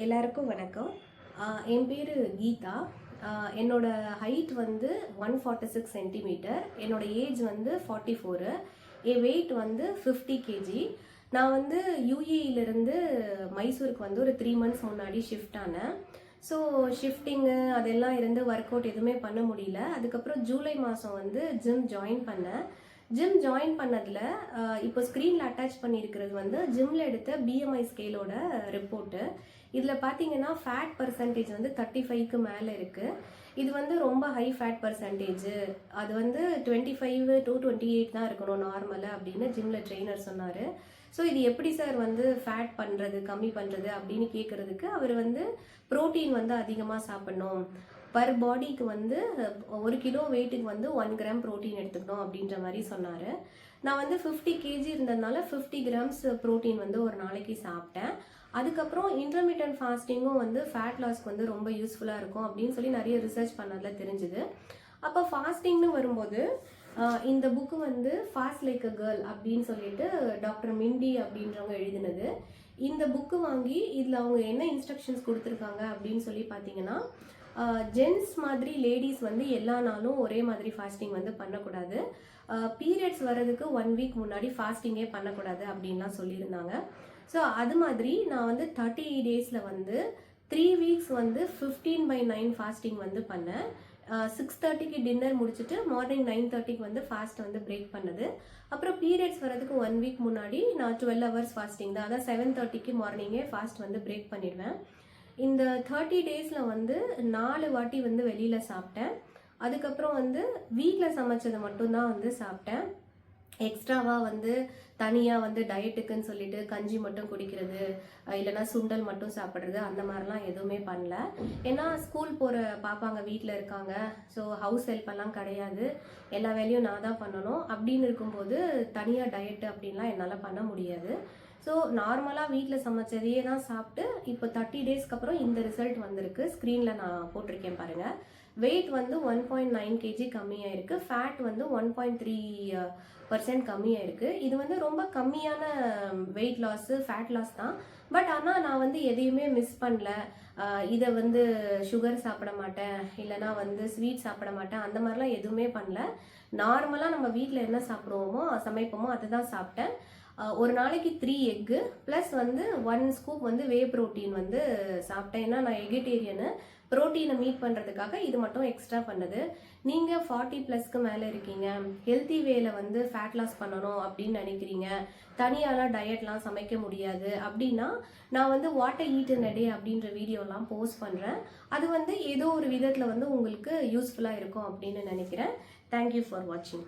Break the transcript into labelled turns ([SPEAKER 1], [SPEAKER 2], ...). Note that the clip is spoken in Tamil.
[SPEAKER 1] எல்லாருக்கும் வணக்கம். என் பேர் கீதா. என்னோட ஹைட் வந்து 146 சென்டிமீட்டர். என்னோட ஏஜ் வந்து 44. என் வெயிட் வந்து 50 கேஜி. நான் வந்து யூஏஇலேருந்து மைசூருக்கு வந்து ஒரு 3 மந்த்ஸ் முன்னாடி ஷிஃப்ட் ஆனேன். ஸோ ஷிஃப்டிங்கு அதெல்லாம் இருந்து ஒர்க் அவுட் எதுவுமே பண்ண முடியல. அதுக்கப்புறம் ஜூலை மாதம் வந்து ஜிம் ஜாயின் பண்ணேன். ஜிம் ஜாயின் பண்ணதில் இப்போ ஸ்க்ரீனில் அட்டாச் பண்ணியிருக்கிறது வந்து ஜிம்மில் எடுத்த பிஎம்ஐ ஸ்கேலோட ரிப்போர்ட்டு. இதில் பார்த்தீங்கன்னா ஃபேட் பர்சன்டேஜ் வந்து 35க்கு மேலே இருக்குது. இது வந்து ரொம்ப ஹை ஃபேட் பர்சன்டேஜ். அது வந்து 25 to 28 தான் இருக்கணும் நார்மலாக அப்படின்னு ஜிம்மில் ட்ரெயினர் சொன்னார். ஸோ இது எப்படி சார் வந்து ஃபேட் பண்ணுறது கம்மி பண்ணுறது அப்படின்னு கேட்குறதுக்கு அவர் வந்து ப்ரோட்டீன் வந்து அதிகமாக சாப்பிட்ணும், பர் பாடிக்கு வந்து 1 கிலோ வெயிட்டுக்கு வந்து 1 கிராம் ப்ரோட்டீன் எடுத்துக்கணும் அப்படின்ற மாதிரி சொன்னார். நான் வந்து 50 கேஜி இருந்ததுனால 50 கிராம்ஸ் ப்ரோட்டீன் வந்து ஒரு நாளைக்கு சாப்பிட்டேன். அதுக்கப்புறம் இன்டர்மீடியன்ட் ஃபாஸ்டிங்கும் வந்து ஃபேட் லாஸ்க்கு வந்து ரொம்ப யூஸ்ஃபுல்லாக இருக்கும் அப்படின்னு சொல்லி நிறைய ரிசர்ச் பண்ணதில் தெரிஞ்சுது. அப்போ ஃபாஸ்டிங்னு வரும்போது இந்த புக்கு வந்து ஃபாஸ்ட் லைக் அ கேர்ள் அப்படின்னு சொல்லிட்டு டாக்டர் மிண்டி அப்படின்றவங்க எழுதினது. இந்த புக்கு வாங்கி இதில் அவங்க என்ன இன்ஸ்ட்ரக்ஷன்ஸ் கொடுத்துருக்காங்க அப்படின்னு சொல்லி பார்த்தீங்கன்னா, ஜென்ஸ் மாதிரி லேடிஸ் வந்து எல்லா நாளும் ஒரே மாதிரி ஃபாஸ்டிங் வந்து பண்ணக்கூடாது. பீரியட்ஸ் வர்றதுக்கு 1 வீக் முன்னாடி ஃபாஸ்டிங்கே பண்ணக்கூடாது அப்படின்லாம் சொல்லியிருந்தாங்க. ஸோ அது மாதிரி நான் வந்து 30 டேஸில் வந்து 3 வீக்ஸ் வந்து 15/9 ஃபாஸ்டிங் வந்து பண்ணேன். 6:30க்கு டின்னர் முடிச்சுட்டு மார்னிங் 9:30க்கு வந்து ஃபாஸ்ட் வந்து பிரேக் பண்ணது. அப்புறம் பீரியட்ஸ் வரதுக்கு 1 வீக் முன்னாடி நான் 12 ஹவர்ஸ் ஃபாஸ்டிங் தான், அதான் 7:30க்கு மார்னிங்கே ஃபாஸ்ட் வந்து பிரேக் பண்ணிடுவேன். இந்த 30 டேஸில் வந்து 4 வாட்டி வந்து வெளியில் சாப்பிட்டேன். அதுக்கப்புறம் வந்து வீட்டில் சமைச்சதை மட்டும்தான் வந்து சாப்பிட்டேன். எக்ஸ்ட்ராவாக வந்து தனியாக வந்து டயட்டுக்குன்னு சொல்லிட்டு கஞ்சி மட்டும் குடிக்கிறது, இல்லைனா சுண்டல் மட்டும் சாப்பிட்றது, அந்த மாதிரிலாம் எதுவுமே பண்ணல. ஏன்னா ஸ்கூல் போகிற பாப்பாங்க வீட்டில் இருக்காங்க. ஸோ ஹவுஸ் ஹெல்ப்பெல்லாம் கிடையாது, எல்லா வேலையும் நான் தான் பண்ணணும். அப்படின்னு இருக்கும்போது தனியாக டயட்டு அப்படின்லாம் என்னால் பண்ண முடியாது. ஸோ நார்மலாக வீட்டில் சமைச்சதையே தான் சாப்பிட்டு இப்போ 30 டேஸ்க்கு அப்புறம் இந்த ரிசல்ட் வந்திருக்கு. ஸ்க்ரீனில் நான் போட்டிருக்கேன் பாருங்கள். வெயிட் வந்து 1.9 கேஜி கம்மியாயிருக்கு. ஃபேட் வந்து 1.3% கம்மியாயிருக்கு. இது வந்து ரொம்ப கம்மியான வெயிட் லாஸு, ஃபேட் லாஸ் தான். பட் ஆனால் நான் வந்து எதையுமே மிஸ் பண்ணல. இதை வந்து சுகர் சாப்பிட மாட்டேன், இல்லைனா வந்து ஸ்வீட் சாப்பிட மாட்டேன், அந்த மாதிரிலாம் எதுவுமே பண்ணல. நார்மலாக நம்ம வீட்டில் என்ன சாப்பிடுவோமோ சமைப்போமோ அதை தான் சாப்பிட்டேன். ஒரு நாளைக்கு 3 எக்கு ப்ளஸ் வந்து 1 ஸ்கூப் வந்து வே ப்ரோட்டீன் வந்து சாப்பிட்டேன். ஏன்னா நான் எகிட்டேரியனு, ப்ரோட்டீனை மீட் பண்ணுறதுக்காக இது மட்டும் எக்ஸ்ட்ரா பண்ணது. நீங்கள் 40+ மேலே இருக்கீங்க, ஹெல்த்தி வேல வந்து ஃபேட் லாஸ் பண்ணணும் அப்படின்னு நினைக்கிறீங்க, தனியாலாம் டயட்லாம் சமைக்க முடியாது அப்படின்னா நான் வந்து வாட் ஐ ஈட் இன் அ டே அப்படின்ற வீடியோலாம் போஸ்ட் பண்ணுறேன். அது வந்து ஏதோ ஒரு விதத்தில் வந்து உங்களுக்கு யூஸ்ஃபுல்லாக இருக்கும் அப்படின்னு நினைக்கிறேன். தேங்க்யூ ஃபார் வாட்சிங்.